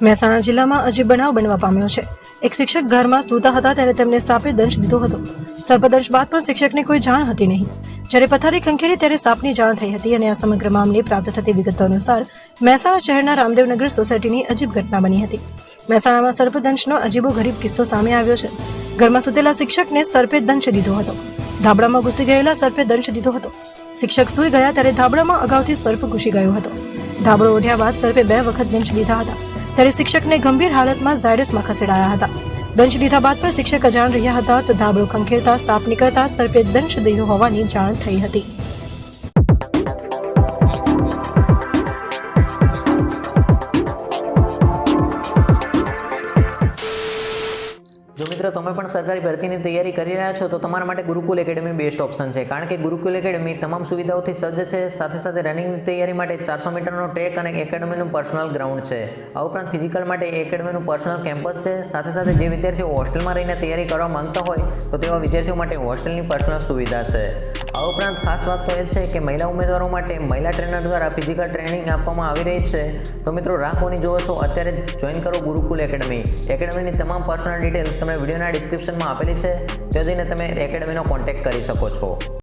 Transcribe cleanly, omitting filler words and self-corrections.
મહેસાણા જિલ્લામાં અજીબ બનાવ બનવા પામ્યો છે। એક શિક્ષક ઘરમાં સૂતા હતા ત્યારે તેમને સાપે દંશ દીધો હતો। સર્પદંશ બાદ પણ શિક્ષકને કોઈ જાણ હતી નહીં। જ્યારે પથારી ખંખેરી ત્યારે સાપની જાણ થઈ હતી અને આ સમગ્ર મામલે પ્રાપ્ત થતી વિગતો અનુસાર મહેસાણા શહેરના રામદેવનગર સોસાયટીની અજીબ ઘટના બની હતી। મહેસાણામાં સર્પદંશનો અજીબો ગરીબ કિસ્સો સામે આવ્યો છે। ઘરમાં સૂતેલા શિક્ષકને સર્પે દંશ દીધો હતો। ધાબળામાં ઘૂસી ગયેલા સર્પે દંશ દીધો હતો। શિક્ષક સૂઈ ગયા ત્યારે ધાબળામાં અગાઉથી સર્પ ઘૂસી ગયો હતો। ધાબળો ઓઢ્યા બાદ સર્પે 2 વખત દંશ દીધા હતા। ત્યારે શિક્ષકને ગંભીર હાલતમાં ઝાયડસમાં ખસેડાયા હતા। દંશ દીધા બાદ પણ શિક્ષક અજાણ રહ્યા હતા તો ધાબળો ખંખેરતા સાપ નીકળતા સર્પે દંશ દીધો હોવાની જાણ થઈ હતી। જો મિત્રો તમે પણ સરકારી ભરતીની તૈયારી કરી રહ્યા છો તો તમારા માટે ગુરુકુલ એકેડમી બેસ્ટ ઓપ્શન છે, કારણ કે ગુરુકુલ એકેડમી તમામ સુવિધાઓથી સજ્જ છે। સાથે સાથે રનિંગની તૈયારી માટે 400 મીટરનો ટ્રેક અને એકેડમીનું પર્સનલ ગ્રાઉન્ડ છે। આ ઉપરાંત ફિઝિકલ માટે એકેડમીનું પર્સનલ કેમ્પસ છે। સાથે સાથે જે વિદ્યાર્થીઓ હોસ્ટેલમાં રહીને તૈયારી કરવા માંગતા હોય તો તેવા વિદ્યાર્થીઓ માટે હોસ્ટેલની પર્સનલ સુવિધા છે। આ ઉપરાંત ખાસ વાત તો એ છે કે મહિલા ઉમેદવારો માટે મહિલા ટ્રેનર દ્વારા ફિઝિકલ ટ્રેનિંગ આપવામાં આવી રહી છે। તો મિત્રો રાહ કોની જોવો છો, અત્યારે જોઈન કરો ગુરુકુલ એકેડમી। એકેડમીની તમામ પર્સનલ ડિટેલ તમને વિડીયોના ડિસ્ક્રિપ્શનમાં આપેલી છે, ત્યાં જઈને તમે એકેડમીનો કોન્ટેક્ટ કરી શકો છો।